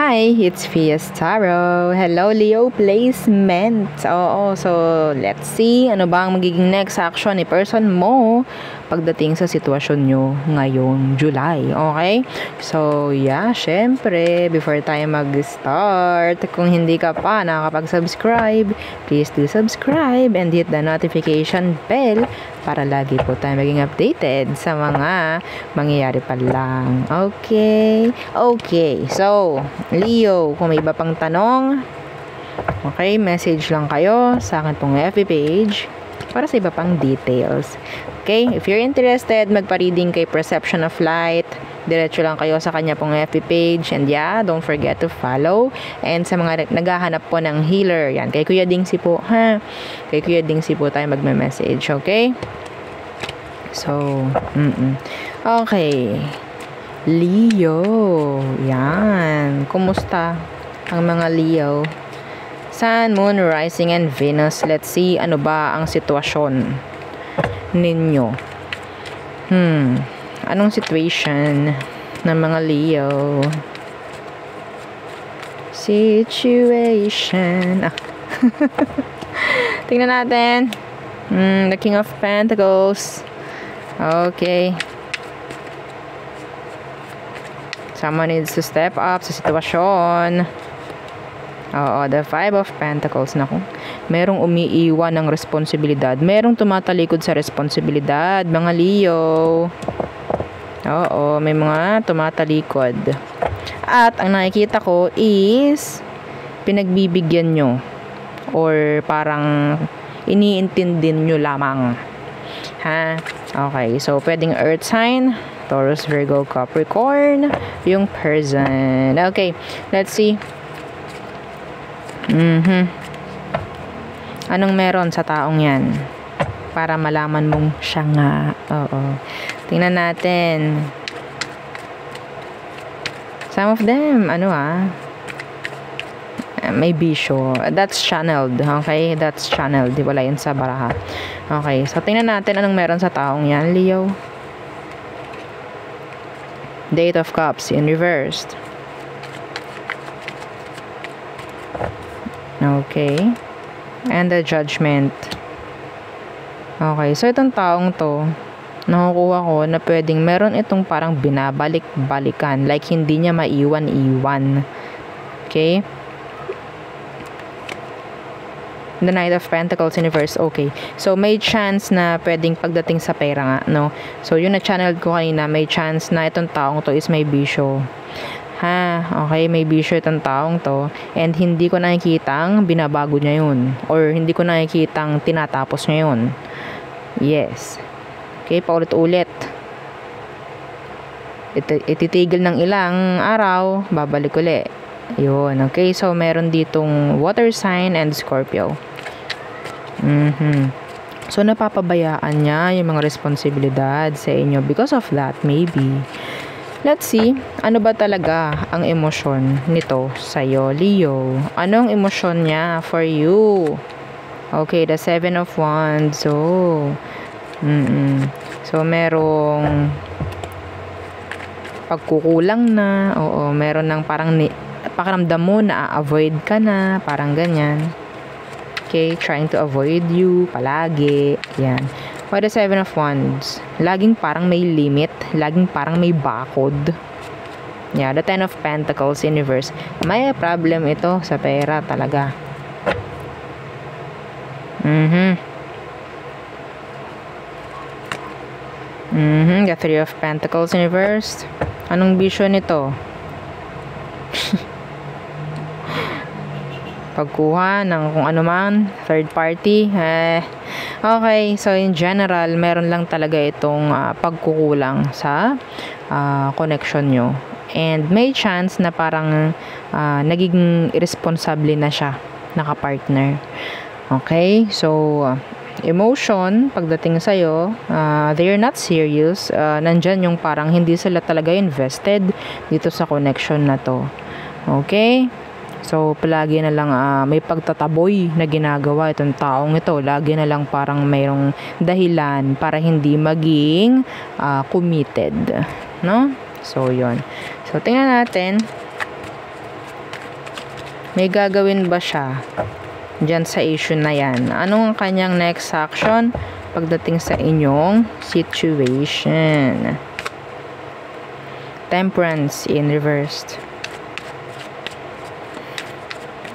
Hi, it's Fias Tarot. Hello, Leo placement. Oo, so let's see ano ba ang magiging next action ni person mo pagdating sa sitwasyon nyo ngayong July. Okay? So, yeah, syempre, before tayo mag-start, kung hindi ka pa nakakapag-subscribe, please do subscribe and hit the notification bell para lagi po tayo maging updated sa mga mangyayari pa lang. Okay? Okay. So, Leo, kung may iba pang tanong, okay, message lang kayo sa akin pong FB page para sa iba pang details. Okay? If you're interested, magpa-reading kay Perception of Light, diretso lang kayo sa kanya pong FB page. And yeah, don't forget to follow. And sa mga naghahanap po ng healer, yan, kay Kuya Dingsi po, ha? Kay Kuya Dingsi po tayo magme-message, okay? So, okay. Leo, yan. Kumusta ang mga Leo? Sun, Moon, Rising, and Venus. Let's see, ano ba ang sitwasyon ninyo? Anong situation ng mga Leo? Situation. Tingnan natin. The King of Pentacles. Okay. Someone needs to step up sa sitwasyon. Oo, the Five of Pentacles. Naku, merong umiiwan ng responsibilidad. Merong tumatalikod sa responsibilidad, mga Leo. Oo, may mga tumatalikod. At ang nakikita ko is pinagbibigyan nyo or parang iniintindi nyo lamang. Ha? Okay, so pwedeng Earth sign, Taurus, Virgo, Capricorn, yung person. Okay, let's see. Anong meron sa taong yan? Para malaman mong siya nga. Oo. Tingnan natin. Some of them, may bisyo. That's channeled. Okay? That's channeled. Di wala yun sa baraha. Okay. So, tingnan natin anong meron sa taong yan, Leo. Eight of Cups in reversed. Okay. And the Judgment. Okay. So, itong taong to, nakukuha ko na pwedeng meron itong parang binabalik-balikan. Like, hindi niya maiwan-iwan. Okay? The Knight of Pentacles in reverse. Okay. So, may chance na pwedeng pagdating sa pera nga, no? So, yun na-channeled ko kanina, may chance na itong taong to is may bisyo. Ha? Okay, may bisyo itong taong to. And hindi ko nakikitang binabago niya yun. Or hindi ko nakikitang tinatapos niya yun. Yes. Okay, paulit-ulit. Ititigil ng ilang araw, babalik ulit. Yun, okay. So, meron ditong water sign and Scorpio. So, napapabayaan niya yung mga responsibilidad sa inyo. Because of that, maybe. Let's see, ano ba talaga ang emosyon nito sa'yo, Leo? Anong emosyon niya for you? Okay, the Seven of Wands. So, so, merong pagkukulang na. Oo, meron ng parang pakiramdam mo na avoid ka na, parang ganyan. Okay, trying to avoid you palagi. Yan. For the Seven of Wands, laging parang may limit, laging parang may bakod. Yeah, the Ten of Pentacles in reverse. May problem ito sa pera talaga. The Three of Pentacles in reverse. Anong vision nito? Pagkuha ng kung ano man, third party. Okay, so in general, meron lang talaga itong pagkukulang sa connection nyo. And may chance na parang nagiging irresponsible na siya, nakapartner. Okay, so emotion, pagdating sa'yo, they're not serious. Nandyan yung parang hindi sila talaga invested dito sa connection na to. Okay? So, palagi na lang may pagtataboy na ginagawa itong taong ito. Lagi na lang parang mayroong dahilan para hindi maging committed. No? So, yon. So, tingnan natin May gagawin ba siya dyan sa issue na yan? Anong kanyang next action pagdating sa inyong situation? Temperance in reversed.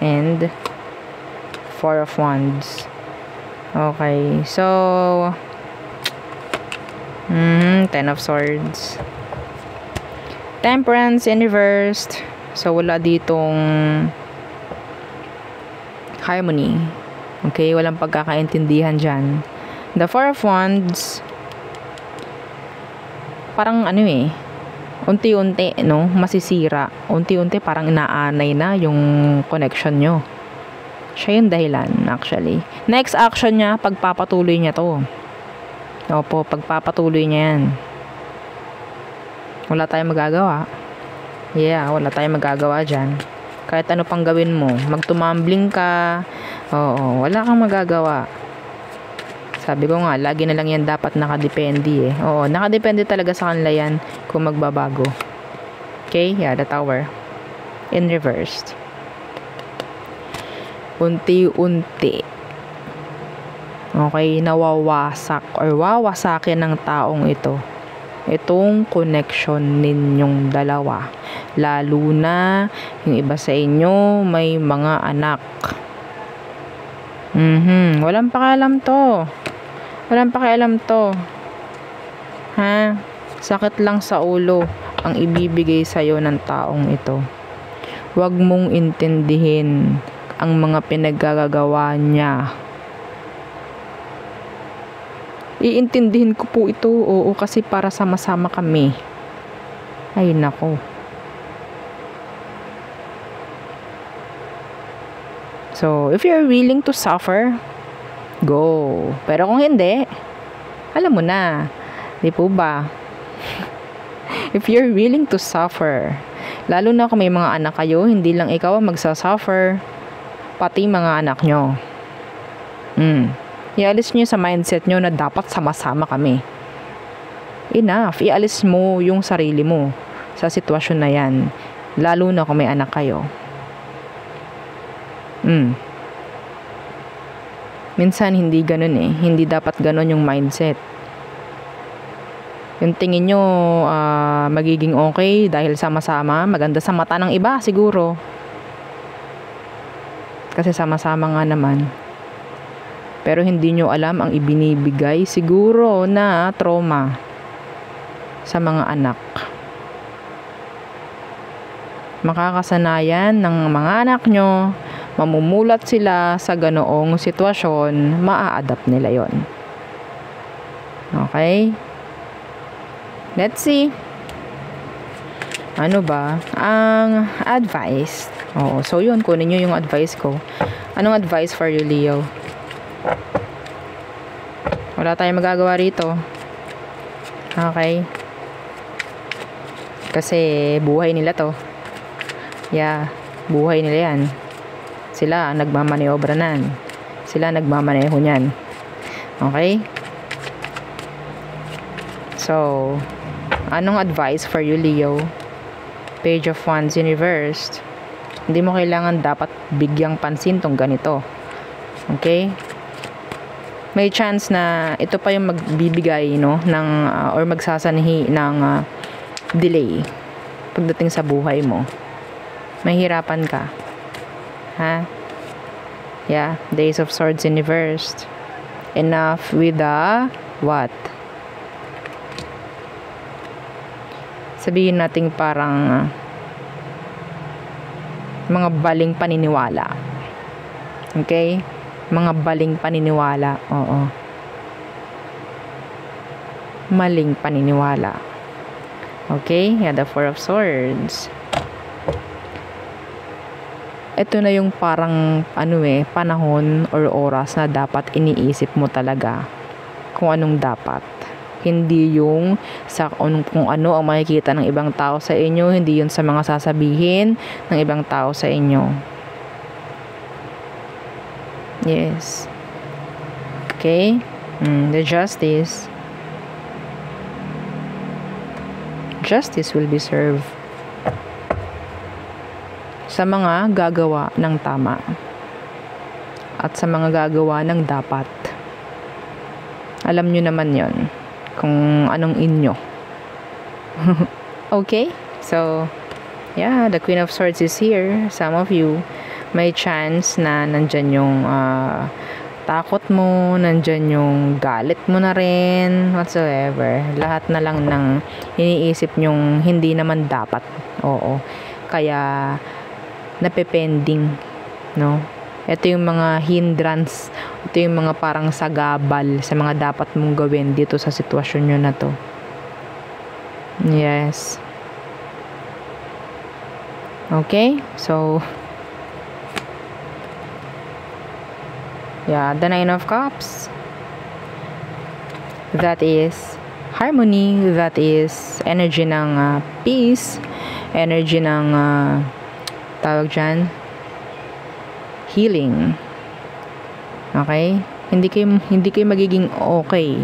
And 4 of Wands. Okay, so 10 of Swords. Temperance in reversed. So wala ditong harmony. Okay, walang pagkakaintindihan dyan. The 4 of Wands, parang ano unti-unti, no, masisira. Unti-unti parang inaanay na yung connection nyo. Siya yung dahilan, actually. Next action niya, pagpapatuloy niya to. Opo, pagpapatuloy niya yan. Wala tayong magagawa. Yeah, wala tayong magagawa dyan. Kahit ano pang gawin mo, magtumambling ka, oo, wala kang magagawa. Sabi ko nga, lagi na lang yan dapat nakadepende Oo, nakadepende talaga sa kanila yan kung magbabago. Okay, yeah, the Tower. In reversed. Unti-unti. Okay, nawawasak or wawasakin ng taong ito. Itong connection ninyong dalawa. Lalo na yung iba sa inyo may mga anak. Walang pakialam to. Walang pakialam to. Ha? Sakit lang sa ulo ang ibibigay sa'yo ng taong ito. Huwag mong intindihin ang mga pinaggagawa niya. Iintindihin ko po ito, oo, kasi para sama-sama kami. Ay, nako. So, if you're willing to suffer, go. Pero kung hindi, alam mo na. Di po ba? If you're willing to suffer, lalo na kung may mga anak kayo, hindi lang ikaw ang magsasuffer, pati mga anak nyo. Ialis nyo sa mindset nyo na dapat sama-sama kami. Enough. Ialis mo yung sarili mo sa sitwasyon na yan. Lalo na kung may anak kayo. Minsan hindi ganun Hindi dapat ganun yung mindset. Yung tingin nyo magiging okay dahil sama-sama, maganda sa mata ng iba siguro. Kasi sama-sama nga naman. Pero hindi nyo alam ang ibinibigay siguro na trauma sa mga anak. Makakasanayan ng mga anak nyo, mamumulat sila sa ganoong sitwasyon, maa-adapt nila yon. Okay? Let's see. Ano ba ang advice? Oo, so yun, kunin nyo yung advice ko. Anong advice for you, Leo? Wala tayong magagawa rito. Okay? Kasi buhay nila to. Yeah, buhay nila yan. Sila ang nagmamaniobra nan. Sila nagmamaneho niyan. Okay? So, anong advice for you, Leo? Page of Wands in reversed. Hindi mo kailangan dapat bigyang pansin tong ganito. Okay? May chance na ito pa yung magbibigay ng or magsasanhi ng delay pagdating sa buhay mo. Mahirapan ka. Ha? Yeah, Days of Swords in reversed. Enough with the what? Sabihin natin parang mga baling paniniwala. Okay? Mga baling paniniwala. Oo. Maling paniniwala. Okay? Yeah, the Four of Swords. Ito na yung parang panahon or oras na dapat iniisip mo talaga kung anong dapat. Hindi yung sa kung ano ang makikita ng ibang tao sa inyo, hindi yun sa mga sasabihin ng ibang tao sa inyo. Yes. Okay? The justice. Justice will be served. sa mga gagawa ng tama at sa mga gagawa ng dapat. Alam nyo naman yon kung anong inyo. Okay? So, yeah, the Queen of Swords is here. Some of you, may chance na nandyan yung takot mo, nandyan yung galit mo na rin, whatsoever. Lahat na lang ng iniisip nyong hindi naman dapat. Oo. Kaya, napepending, no? Ito yung mga hindrance, ito yung mga parang sagabal sa mga dapat mong gawin dito sa sitwasyon nyo na to. Yes. Okay? So, yeah, the Nine of Cups. That is harmony. That is energy ng peace. Energy ng tawag dyan, healing. Okay? Hindi kayo magiging okay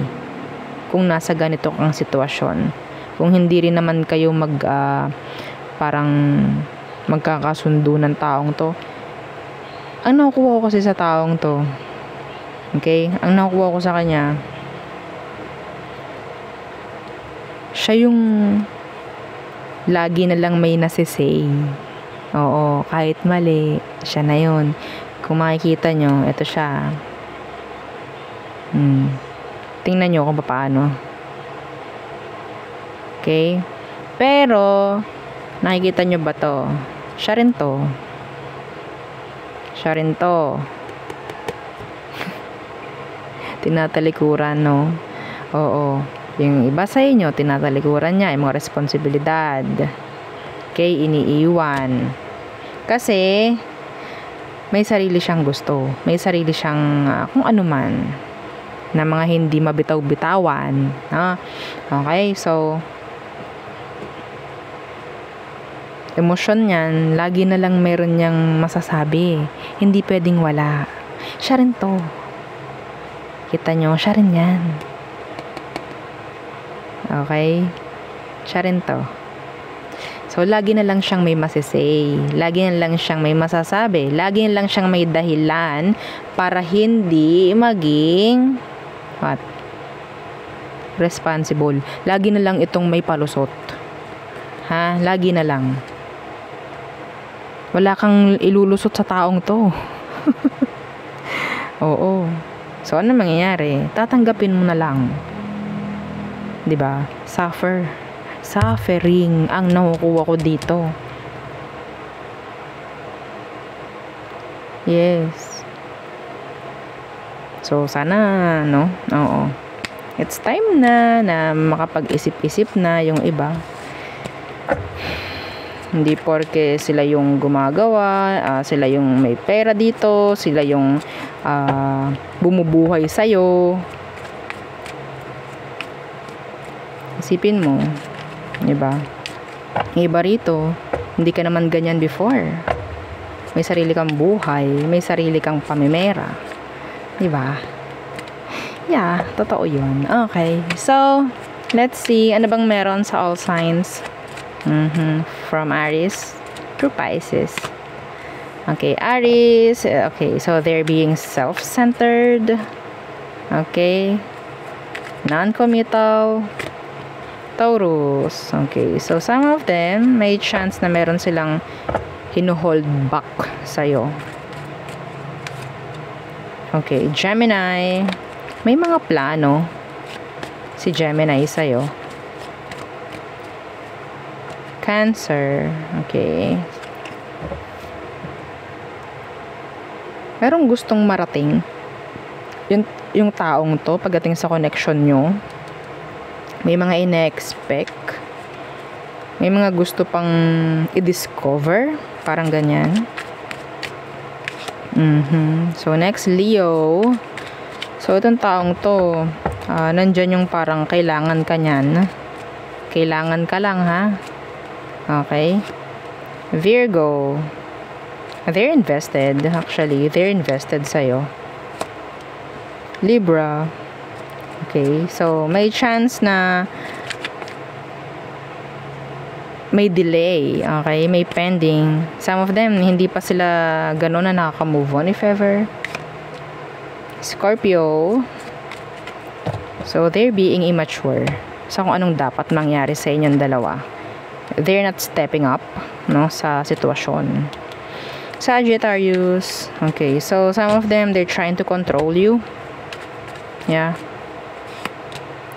kung nasa ganito kang sitwasyon. Kung hindi rin naman kayo parang magkakasundo ng taong to. Ang nakukuha ko kasi sa taong to, okay? Ang nakukuha ko sa kanya, siya yung lagi na lang may nasisay. Oo, kahit mali, siya na yun. Kung makikita nyo, ito siya. Tingnan nyo kung paano. Okay? Pero, nakikita nyo ba to? Siya rin to. Siya rin to. Tinatalikuran, no? Oo. Yung iba sa inyo, tinatalikuran niya yung mga responsibilidad. Okay? Iniiwan. Kasi, may sarili siyang gusto. May sarili siyang kung ano man na mga hindi mabitaw-bitawan. Okay? So, emosyon niyan, lagi na lang meron niyang masasabi. Hindi pwedeng wala. Siya rin to. Kita nyo, siya rin yan. Okay? Siya rin to. So, lagi na lang siyang may masisay. Lagi na lang siyang may masasabi. Lagi na lang siyang may dahilan para hindi maging responsible. Lagi na lang itong may palusot. Ha? Lagi na lang. Wala kang ilulusot sa taong to. Oo. So, ano mangyayari? Tatanggapin mo na lang. 'Di ba? Suffering ang nakukuha ko dito. Yes. So, sana, no? Oo. It's time na makapag-isip-isip na yung iba. Hindi porke sila yung gumagawa, sila yung may pera dito, sila yung bumubuhay sa'yo. Isipin mo, diba? Iba rito, hindi ka naman ganyan before. May sarili kang buhay, may sarili kang pamimera. Diba? Yeah, totoo yun. Okay, so, let's see, ano bang meron sa all signs? From Aries to Pisces. Okay, Aries. Okay, so they're being self-centered. Okay. Non-committal. Taurus. Okay, so some of them, may chance na meron silang hinuhold back sa'yo. Okay, Gemini. May mga plano si Gemini sa'yo. Cancer. Okay. Merong gustong marating yung taong to pagdating sa connection nyo. May mga ine-expect. May mga gusto pang i-discover. Parang ganyan. So, next, Leo. So, itong taong to, nandyan yung parang kailangan ka nyan. Kailangan ka lang, ha? Okay. Virgo. They're invested. Actually, they're invested sa'yo. Libra. Okay. So, may chance na may delay, okay? May pending. Some of them, hindi pa sila gano'n na nakaka-move on if ever. Scorpio. So, they're being immature sa kung anong dapat mangyari sa inyong dalawa. They're not stepping up, no, sa sitwasyon. Sagittarius. Okay, so some of them, they're trying to control you. Yeah.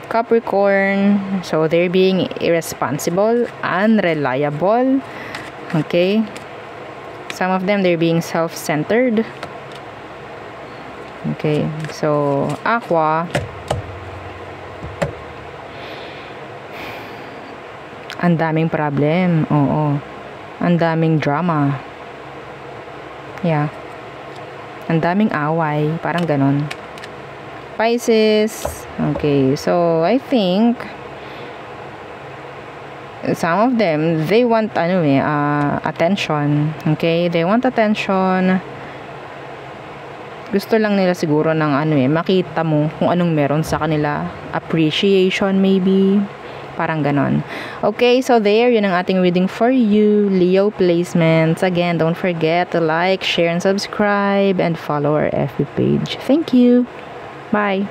Capricorn. So, they're being irresponsible, unreliable. Okay. Some of them, they're being self-centered. Okay. So, Aqua. Ang daming problem. Oo. Ang daming drama. Yeah. Ang daming away. Parang ganon. Pisces. Okay. So, I think some of them, they want attention. Okay? They want attention. Gusto lang nila siguro ng makita mo kung anong meron sa kanila. Appreciation maybe. Parang ganon. Okay, so there, yun ang ating reading for you. Leo placements. Again, don't forget to like, share, and subscribe, and follow our FB page. Thank you. Bye.